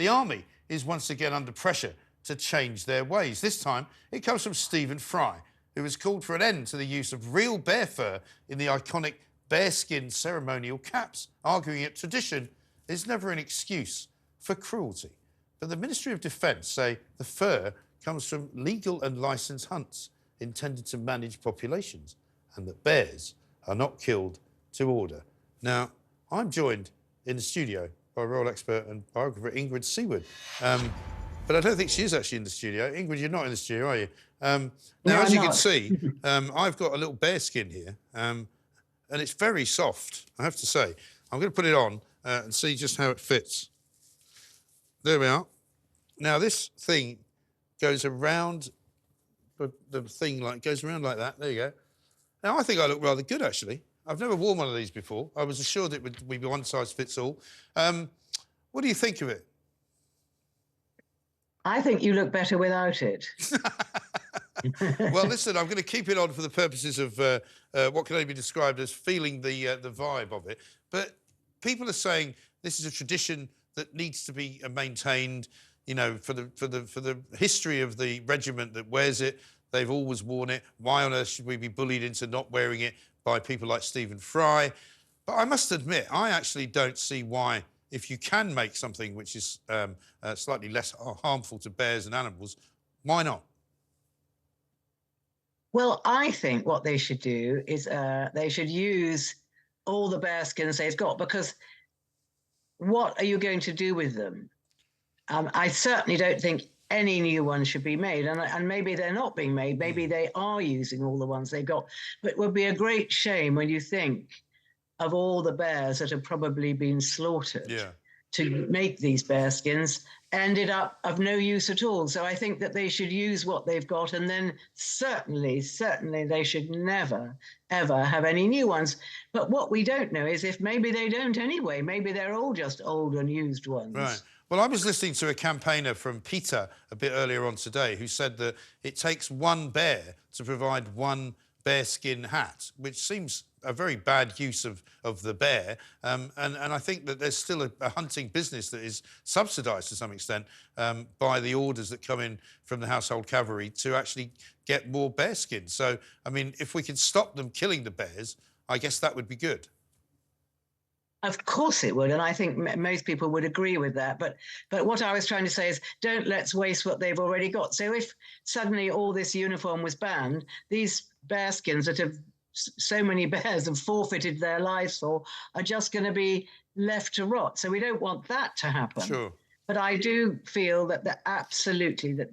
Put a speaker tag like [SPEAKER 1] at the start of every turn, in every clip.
[SPEAKER 1] The army is once again under pressure to change their ways. This time, it comes from Stephen Fry, who has called for an end to the use of real bear fur in the iconic bearskin ceremonial caps, arguing that tradition is never an excuse for cruelty. But the Ministry of Defence say the fur comes from legal and licensed hunts intended to manage populations, and that bears are not killed to order. Now, I'm joined in the studio by royal expert and biographer Ingrid Seward. But I don't think she is actually in the studio. Ingrid, you're not in the studio, are you? Now,
[SPEAKER 2] no,
[SPEAKER 1] as you
[SPEAKER 2] I'm
[SPEAKER 1] can
[SPEAKER 2] not.
[SPEAKER 1] see, I've got a little bear skin here, and it's very soft, I have to say. I'm going to put it on and see just how it fits. There we are. Now, this thing goes around the thing, like, goes around like that. There you go. Now, I think I look rather good, actually. I've never worn one of these before. I was assured it would be one size fits all. What do you think of it?
[SPEAKER 2] I think you look better without it.
[SPEAKER 1] Well, listen, I'm going to keep it on for the purposes of what can only be described as feeling the vibe of it. But people are saying this is a tradition that needs to be maintained. You know, for the history of the regiment that wears it, they've always worn it. Why on earth should we be bullied into not wearing it by people like Stephen Fry? But I must admit, I actually don't see why, if you can make something which is slightly less harmful to bears and animals, why not?
[SPEAKER 2] Well, I think what they should do is they should use all the bearskins they've got, because what are you going to do with them? I certainly don't think any new ones should be made, and maybe they're not being made. Maybe they are using all the ones they've got. But it would be a great shame when you think of all the bears that have probably been slaughtered to make these bearskins, ended up of no use at all. So I think that they should use what they've got, and then certainly they should never, ever have any new ones. But what we don't know is if maybe they don't anyway. Maybe they're all just old and used ones.
[SPEAKER 1] Right. Well, I was listening to a campaigner from PETA a bit earlier on today who said that it takes one bear to provide one bearskin hat, which seems a very bad use of the bear. And I think that there's still a hunting business that is subsidised to some extent by the orders that come in from the household cavalry to actually get more bearskin. So, I mean, if we can stop them killing the bears, I guess that would be good.
[SPEAKER 2] Of course it would, and I think most people would agree with that. But what I was trying to say is, let's waste what they've already got. So if suddenly all this uniform was banned, these bearskins that have so many bears have forfeited their lives for are just going to be left to rot. So we don't want that to happen.
[SPEAKER 1] Sure.
[SPEAKER 2] But I do feel that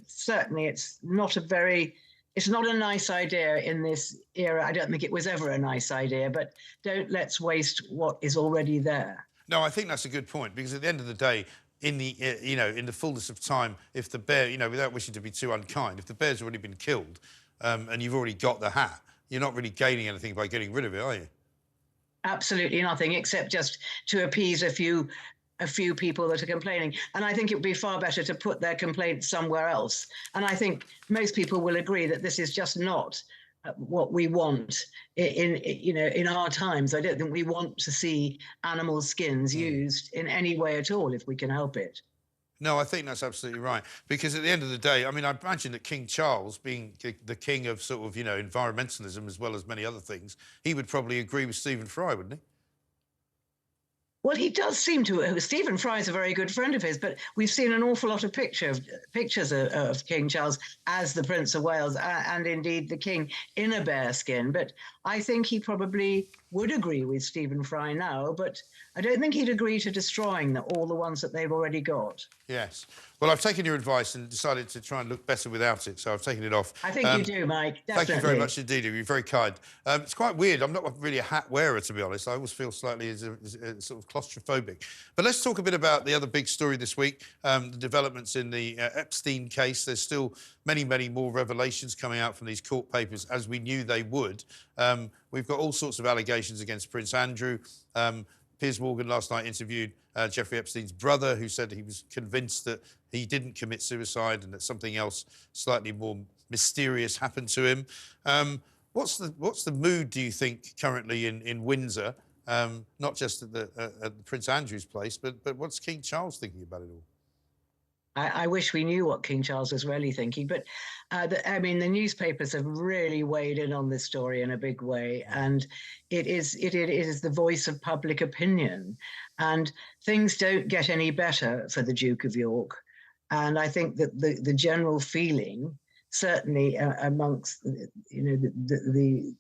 [SPEAKER 2] certainly it's not a nice idea in this era. I don't think it was ever a nice idea, but let's waste what is already there.
[SPEAKER 1] No, I think that's a good point, because at the end of the day, in the fullness of time, if the bear, without wishing to be too unkind, if the bear's already been killed and you've already got the hat, you're not really gaining anything by getting rid of it, are you?
[SPEAKER 2] Absolutely nothing, except just to appease a few people that are complaining. And I think it would be far better to put their complaints somewhere else. And I think most people will agree that this is just not what we want in our times. I don't think we want to see animal skins used in any way at all if we can help it.
[SPEAKER 1] No, I think that's absolutely right. Because at the end of the day, I mean, I imagine that King Charles, being the king of sort of, environmentalism as well as many other things, he would probably agree with Stephen Fry, wouldn't he?
[SPEAKER 2] Well, he does seem to. Stephen Fry is a very good friend of his, but we've seen an awful lot of pictures of King Charles as the Prince of Wales and indeed the King in a bearskin. But I think he probably would agree with Stephen Fry now, but I don't think he'd agree to destroying all the ones that they've already got.
[SPEAKER 1] Yes. Well, I've taken your advice and decided to try and look better without it, so I've taken it off.
[SPEAKER 2] I think you do, Mike, definitely.
[SPEAKER 1] Thank you very much indeed. You're very kind. It's quite weird. I'm not really a hat wearer, to be honest. I always feel slightly as sort of claustrophobic. But let's talk a bit about the other big story this week, the developments in the Epstein case. There's still many, many more revelations coming out from these court papers, as we knew they would. We've got all sorts of allegations against Prince Andrew. Piers Morgan last night interviewed Jeffrey Epstein's brother, who said he was convinced that he didn't commit suicide and that something else slightly more mysterious happened to him. What's the mood, do you think, currently in Windsor? Not just at Prince Andrew's place, but what's King Charles thinking about it all?
[SPEAKER 2] I wish we knew what King Charles was really thinking, but I mean, the newspapers have really weighed in on this story in a big way, and it is the voice of public opinion, and things don't get any better for the Duke of York, and I think that the general feeling, certainly amongst the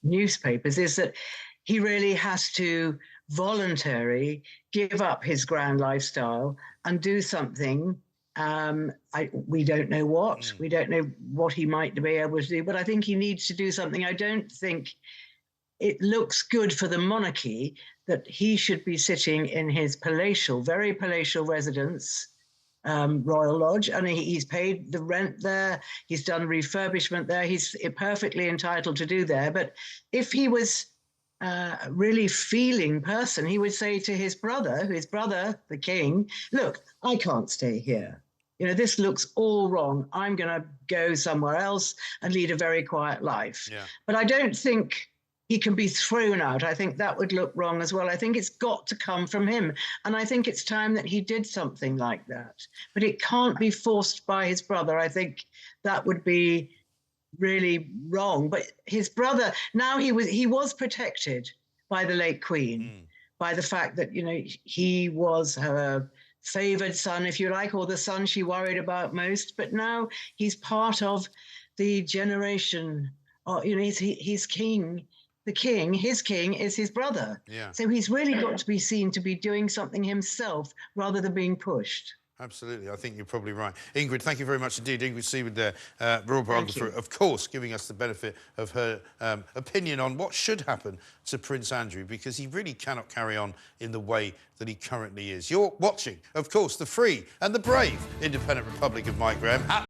[SPEAKER 2] newspapers, is that he really has to voluntarily give up his grand lifestyle and do something. We don't know what. We don't know what he might be able to do, but I think he needs to do something. I don't think it looks good for the monarchy that he should be sitting in his very palatial residence, Royal Lodge, and he's paid the rent there, he's done refurbishment there, he's perfectly entitled to do there. But if he was a really feeling person, he would say to his brother, the king, look, I can't stay here. This looks all wrong. I'm going to go somewhere else and lead a very quiet life. Yeah. But I don't think he can be thrown out. I think that would look wrong as well. I think it's got to come from him. And I think it's time that he did something like that. But it can't be forced by his brother. I think that would be really wrong. But his brother, now he was protected by the late Queen, by the fact that, he was her favored son, if you like, or the son she worried about most. But now he's part of the generation, he's king. His king is his brother. Yeah. So he's really got to be seen to be doing something himself rather than being pushed.
[SPEAKER 1] Absolutely. I think you're probably right. Ingrid, thank you very much indeed. Ingrid Seward there, royal biographer, of course, giving us the benefit of her opinion on what should happen to Prince Andrew, because he really cannot carry on in the way that he currently is. You're watching, of course, the free and the brave independent Republic of Mike Graham.